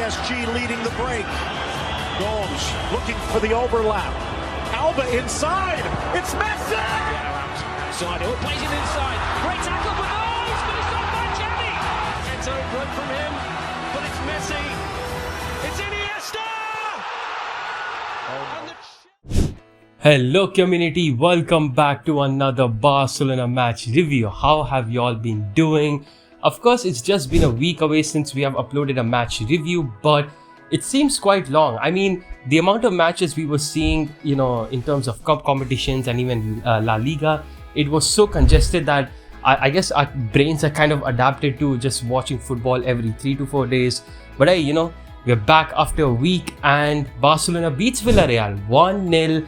PSG leading the break. Gomes looking for the overlap. Alba inside. It's Messi! Outside, it plays it inside. Great tackle, but no, he's finished off by Jenny. It's a run from him, but it's Messi. It's Iniesta! Hello community, welcome back to another Barcelona match review. How have you all been doing? Of course, it's just been a week away since we have uploaded a match review, but it seems quite long. I mean, the amount of matches we were seeing, in terms of cup competitions and even La Liga, it was so congested that I guess our brains are kind of adapted to just watching football every 3 to 4 days. But hey, we're back after a week and Barcelona beats Villareal 1-0.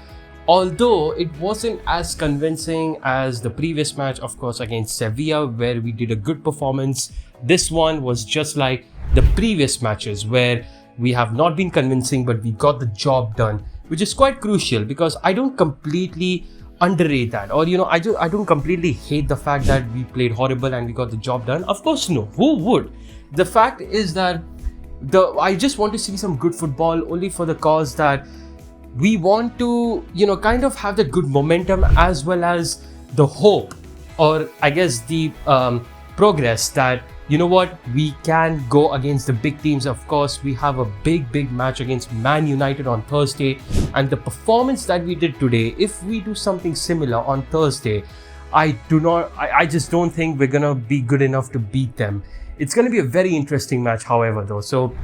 Although it wasn't as convincing as the previous match, of course, against Sevilla, where we did a good performance. This one was just like the previous matches where we have not been convincing, but we got the job done, which is quite crucial because I don't completely underrate that, or I don't completely hate the fact that we played horrible and we got the job done. Of course, no. Who would? The fact is that I just want to see some good football, only for the cause that we want to, kind of have the good momentum as well as the hope, or I guess the progress that, we can go against the big teams. Of course, we have a big match against Man United on Thursday, and the performance that we did today, if we do something similar on Thursday, I just don't think we're gonna be good enough to beat them. It's going to be a very interesting match, however, though. So,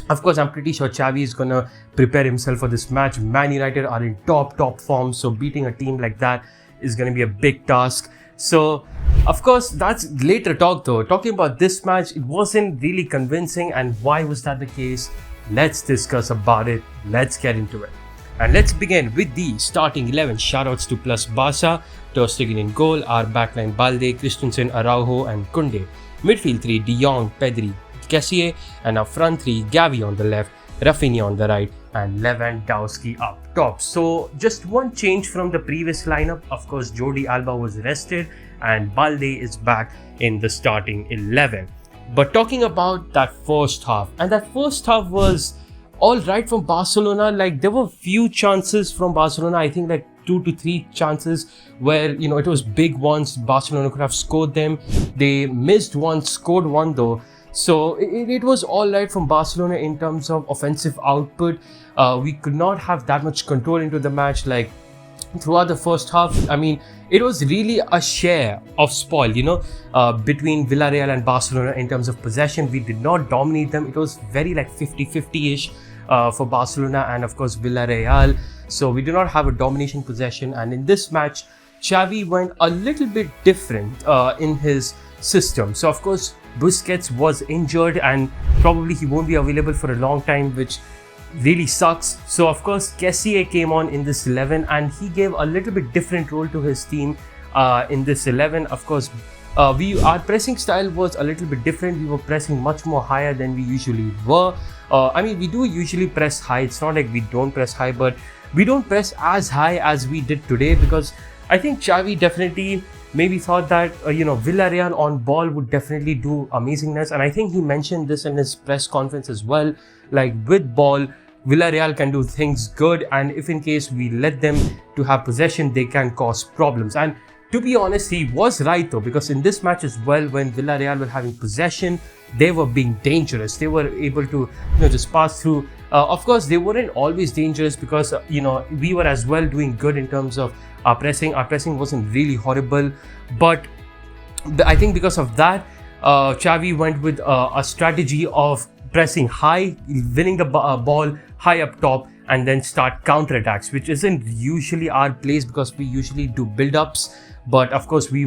of course, I'm pretty sure Xavi is going to prepare himself for this match. Man United are in top form, so beating a team like that is going to be a big task. So, of course, that's later talk, though. Talking about this match, it wasn't really convincing, and why was that the case? Let's discuss about it. Let's get into it. And let's begin with the starting 11. Shoutouts to Plus Barca, Ter Stegen in goal, our backline Balde, Christensen, Araujo and Koundé. Midfield 3, De Jong, Pedri, Kessie, and our front 3, Gavi on the left, Rafinha on the right, and Lewandowski up top. So just one change from the previous lineup. Of course, Jordi Alba was rested and Balde is back in the starting 11. But talking about that first half, and that first half was alright from Barcelona. Like, there were few chances from Barcelona, I think like 2 to 3 chances where it was big ones. Barcelona could have scored them. They missed one, scored one though. So it was all right from Barcelona in terms of offensive output. We could not have that much control into the match. Like, throughout the first half, I mean, it was really a share of spoil, between Villareal and Barcelona in terms of possession. We did not dominate them. It was very like 50-50-ish for Barcelona and of course Villareal. So we do not have a domination possession, and in this match, Xavi went a little bit different in his system. So of course, Busquets was injured and probably he won't be available for a long time, which really sucks. So of course, Kessie came on in this 11 and he gave a little bit different role to his team in this 11. Of course, our pressing style was a little bit different. We were pressing much more higher than we usually were. I mean, we do usually press high. It's not like we don't press high, but we don't press as high as we did today, because I think Xavi definitely maybe thought that Villareal on ball would definitely do amazingness, and I think he mentioned this in his press conference as well. Like, with ball, Villareal can do things good, and if in case we let them to have possession, they can cause problems. And to be honest, he was right though, because in this match as well, when Villareal were having possession, they were being dangerous. They were able to just pass through. Of course, they weren't always dangerous because we were as well doing good in terms of our pressing. Our pressing wasn't really horrible, but I think because of that, Xavi went with a strategy of pressing high, winning the ball high up top, and then start counter-attacks, which isn't usually our place because we usually do build-ups. But of course, we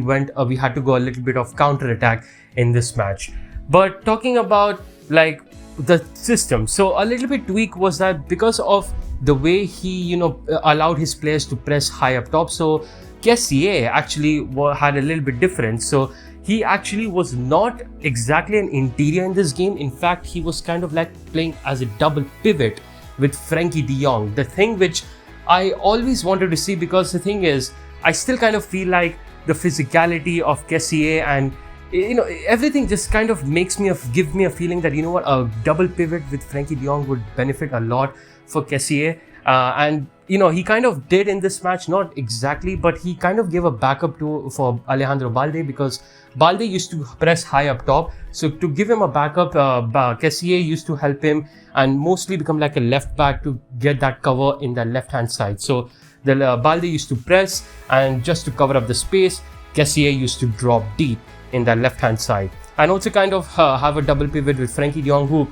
had to go a little bit of counter-attack in this match. But talking about like the system, so a little bit tweak was that because of the way he allowed his players to press high up top. So Kessie actually had a little bit different. So he actually was not exactly an interior in this game. In fact, he was kind of like playing as a double pivot with Frankie de Jong. The thing which I always wanted to see, because the thing is, I still kind of feel like the physicality of Kessie and everything just kind of give me a feeling that, a double pivot with Frankie de Jong would benefit a lot for Kessié. And he kind of did in this match, not exactly, but he kind of gave a backup for Alejandro Balde, because Balde used to press high up top. So to give him a backup, Kessié used to help him and mostly become like a left back to get that cover in the left hand side. So the Balde used to press, and just to cover up the space, Kessié used to drop deep in the left hand side, and also kind of have a double pivot with Frankie de Jong, who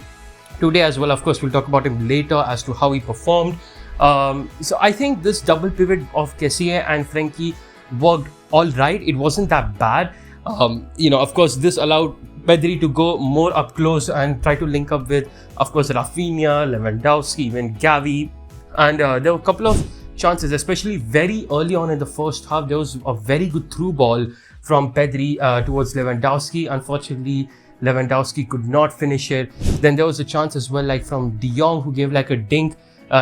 today as well, of course, we'll talk about him later as to how he performed. So I think this double pivot of Kessié and Frankie worked all right. It wasn't that bad. Of course, this allowed Pedri to go more up close and try to link up with, of course, Rafinha, Lewandowski, even Gavi. And there were a couple of chances, especially very early on in the first half. There was a very good through ball from Pedri towards Lewandowski. Unfortunately, Lewandowski could not finish it. Then there was a chance as well, like from de Jong, who gave like a dink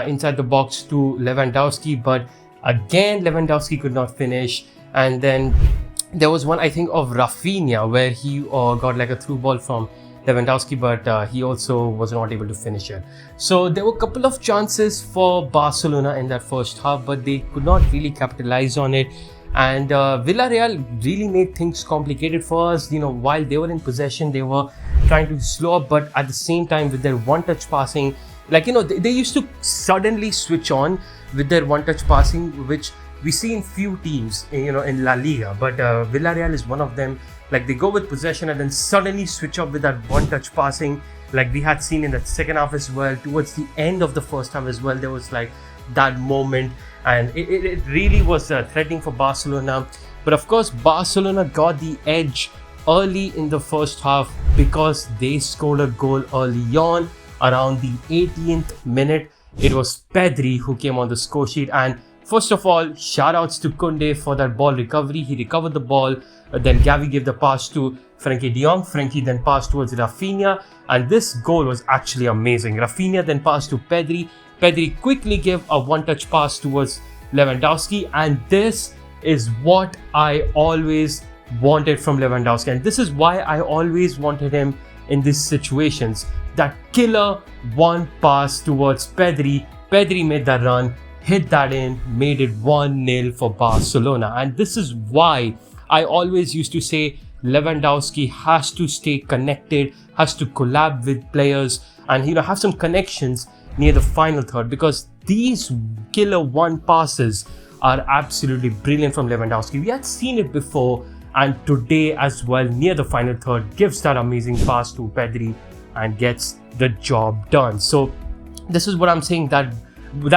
inside the box to Lewandowski, but again Lewandowski could not finish. And then there was one, I think, of Rafinha, where he got like a through ball from Lewandowski, but he also was not able to finish it. So there were a couple of chances for Barcelona in that first half, but they could not really capitalize on it. And Villareal really made things complicated for us. While they were in possession, they were trying to slow up, but at the same time, with their one-touch passing, they used to suddenly switch on with their one-touch passing, which we see in few teams, in La Liga. But Villareal is one of them. Like, they go with possession and then suddenly switch up with that one-touch passing, like we had seen in the second half as well. Towards the end of the first half as well, there was like that moment, and it really was threatening for Barcelona. But of course, Barcelona got the edge early in the first half because they scored a goal early on around the 18th minute. It was Pedri who came on the score sheet, and first of all, shout-outs to Koundé for that ball recovery. He recovered the ball, then Gavi gave the pass to Frankie de Jong. Frankie then passed towards Rafinha, and this goal was actually amazing. Rafinha then passed to Pedri. Pedri quickly gave a one-touch pass towards Lewandowski, and this is what I always wanted from Lewandowski, and this is why I always wanted him in these situations. That killer one pass towards Pedri. Pedri made that run, hit that in, made it 1-0 for Barcelona. And this is why I always used to say Lewandowski has to stay connected, has to collab with players, and have some connections near the final third, because these killer one passes are absolutely brilliant from Lewandowski. We had seen it before, and today as well, near the final third, gives that amazing pass to Pedri and gets the job done. So this is what I'm saying, that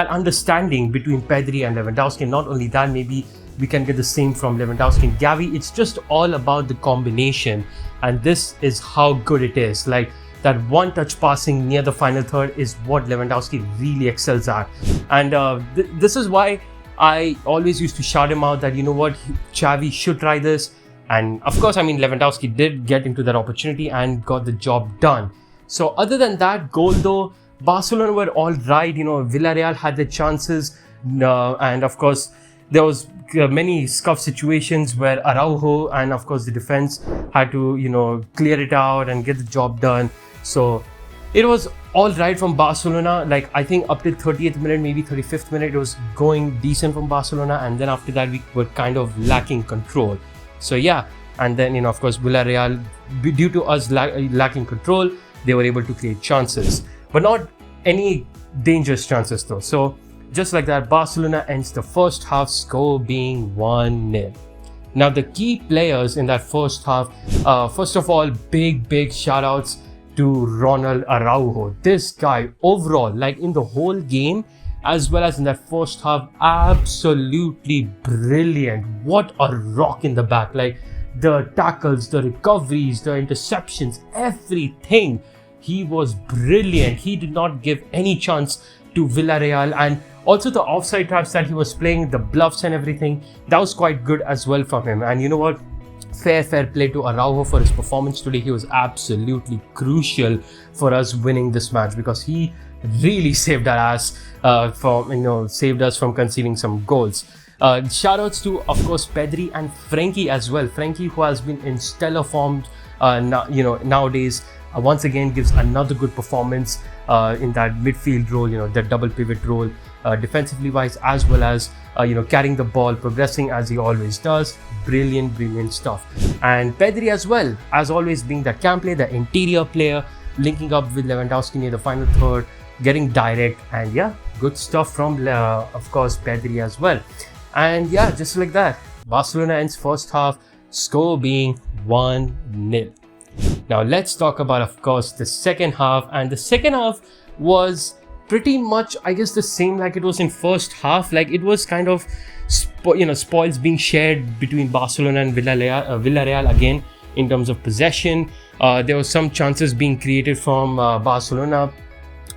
understanding between Pedri and Lewandowski. And not only that, maybe we can get the same from Lewandowski and Gavi. It's just all about the combination, and this is how good it is. Like, that one-touch passing near the final third is what Lewandowski really excels at. And this is why I always used to shout him out that, Xavi should try this. And of course, Lewandowski did get into that opportunity and got the job done. So other than that goal though, Barcelona were all right. Villarreal had the chances, and of course there was many scuff situations where Araujo and of course the defense had to clear it out and get the job done. So it was all right from Barcelona. Like, I think up till 30th minute, maybe 35th minute, it was going decent from Barcelona, and then after that we were kind of lacking control. So yeah, and then of course Villareal, due to us lacking control, they were able to create chances, but not any dangerous chances though. So just like that, Barcelona ends the first half score being 1-0. Now the key players in that first half, first of all, big shout outs to Ronald Araujo. This guy overall, like in the whole game as well as in that first half, absolutely brilliant. What a rock in the back. Like, the tackles, the recoveries, the interceptions, everything. He was brilliant. He did not give any chance to Villareal, and also the offside traps that he was playing, the bluffs and everything, that was quite good as well from him. And you know what? Fair play to Araujo for his performance today. He was absolutely crucial for us winning this match, because he really saved our ass saved us from conceding some goals. Shout outs to, of course, Pedri and Frankie as well. Frankie, who has been in stellar form nowadays, once again gives another good performance in that midfield role, the double pivot role, defensively wise, as well as carrying the ball, progressing as he always does. Brilliant stuff. And Pedri as well, as always, being the cam player, the interior player, linking up with Lewandowski near the final third, getting direct, and yeah, good stuff from of course Pedri as well. And yeah, just like that, Barcelona ends first half, score being 1-0. Now let's talk about, of course, the second half. And the second half was pretty much, I guess, the same like it was in first half. Like, it was kind of spoils being shared between Barcelona and Villareal again in terms of possession. There were some chances being created from Barcelona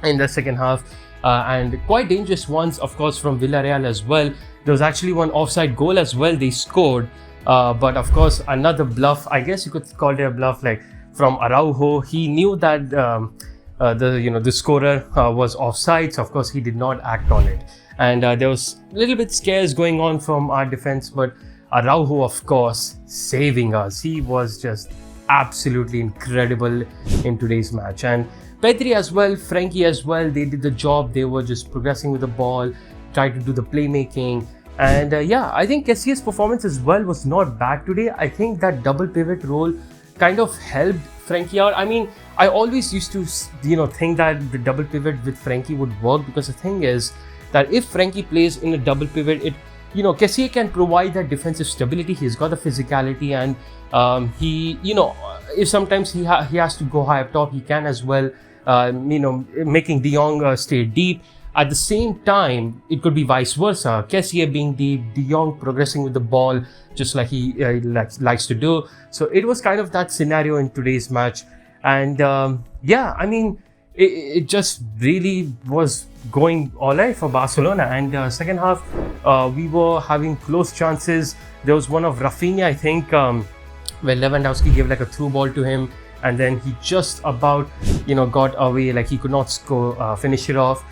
in the second half, and quite dangerous ones, of course, from Villareal as well. There was actually one offside goal as well they scored, but of course another bluff, I guess you could call it a bluff, like from Araujo. He knew that the scorer was offside, so of course he did not act on it. And there was a little bit scares going on from our defense, but Araujo, of course, saving us. He was just absolutely incredible in today's match. And Pedri as well, Frankie as well, they did the job. They were just progressing with the ball, tried to do the playmaking. And yeah, I think Casillas' performance as well was not bad today. I think that double pivot role kind of helped Frankie out. I mean, I always used to think that the double pivot with Frankie would work, because the thing is that if Frankie plays in a double pivot, Casillas can provide that defensive stability. He's got the physicality, and if sometimes he has to go high up top, he can as well, making De Jong stay deep. At the same time, it could be vice versa. Casillas being deep, De Jong progressing with the ball, just like he likes to do. So it was kind of that scenario in today's match. And yeah, I mean, it just really was going all right for Barcelona. And second half, we were having close chances. There was one of Rafinha, I think, where Lewandowski gave like a through ball to him, and then he just about got away, like he could not score, finish it off.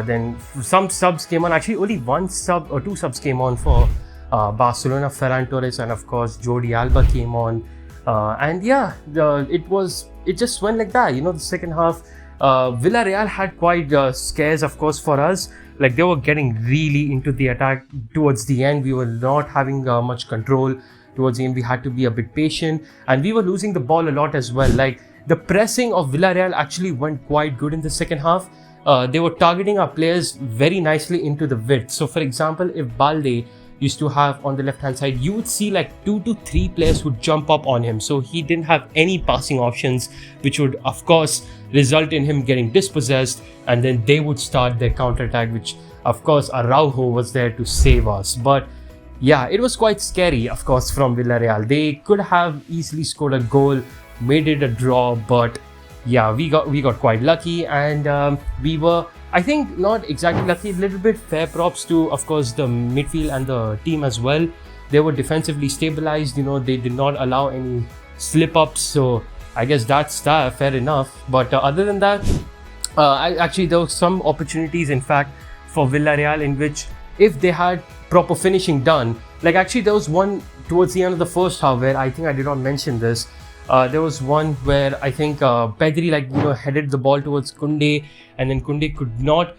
Then some subs came on. Actually, only one sub or two subs came on for Barcelona. Ferran Torres and of course Jordi Alba came on. And yeah, it just went like that. The second half, Villareal had quite scares, of course, for us. Like, they were getting really into the attack towards the end. We were not having much control towards the end. We had to be a bit patient, and we were losing the ball a lot as well. Like, the pressing of Villareal actually went quite good in the second half. They were targeting our players very nicely into the width. So for example, if Balde used to have on the left hand side, you would see like 2 to 3 players would jump up on him. So he didn't have any passing options, which would of course result in him getting dispossessed, and then they would start their counter attack, which of course Araujo was there to save us. But yeah, it was quite scary, of course, from Villareal. They could have easily scored a goal, made it a draw, but yeah, we got quite lucky, and we were, I think, not exactly lucky. A little bit fair props to, of course, the midfield and the team as well. They were defensively stabilized. They did not allow any slip ups. So I guess that's fair enough. But other than that, actually there were some opportunities, in fact, for Villareal in which if they had proper finishing done, like actually there was one towards the end of the first half where I think I did not mention this. There was one where I think Pedri headed the ball towards Koundé, and then Koundé could not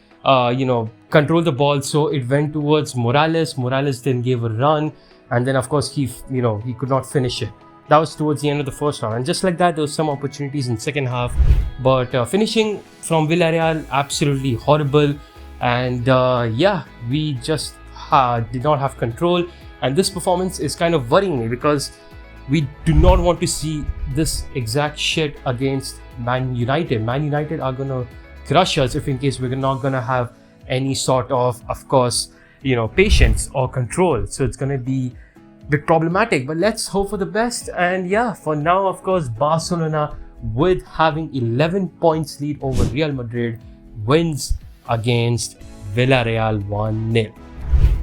control the ball, so it went towards Morales. Morales then gave a run, and then of course he could not finish it. That was towards the end of the first half, and just like that there was some opportunities in second half, but finishing from Villarreal absolutely horrible. And yeah, we just did not have control, and this performance is kind of worrying me because we do not want to see this exact shit against Man United. Man United are going to crush us if in case we're not going to have any sort of course, patience or control. So it's going to be a bit problematic, but let's hope for the best. And yeah, for now, of course, Barcelona, with having 11 points lead over Real Madrid, wins against Villareal 1-0.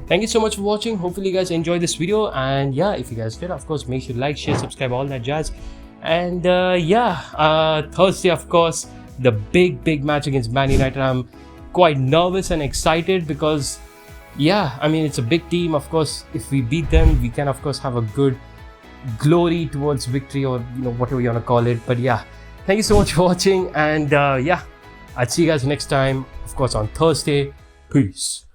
Thank you so much for watching. Hopefully you guys enjoyed this video, and yeah, if you guys did, of course, make sure to like, share, subscribe, all that jazz. And yeah, Thursday, of course, the big match against Man United. I'm quite nervous and excited because yeah, I mean, it's a big team. Of course, if we beat them, we can of course have a good glory towards victory, or whatever you want to call it. But yeah, thank you so much for watching, and yeah, I'll see you guys next time, of course, on Thursday. Peace.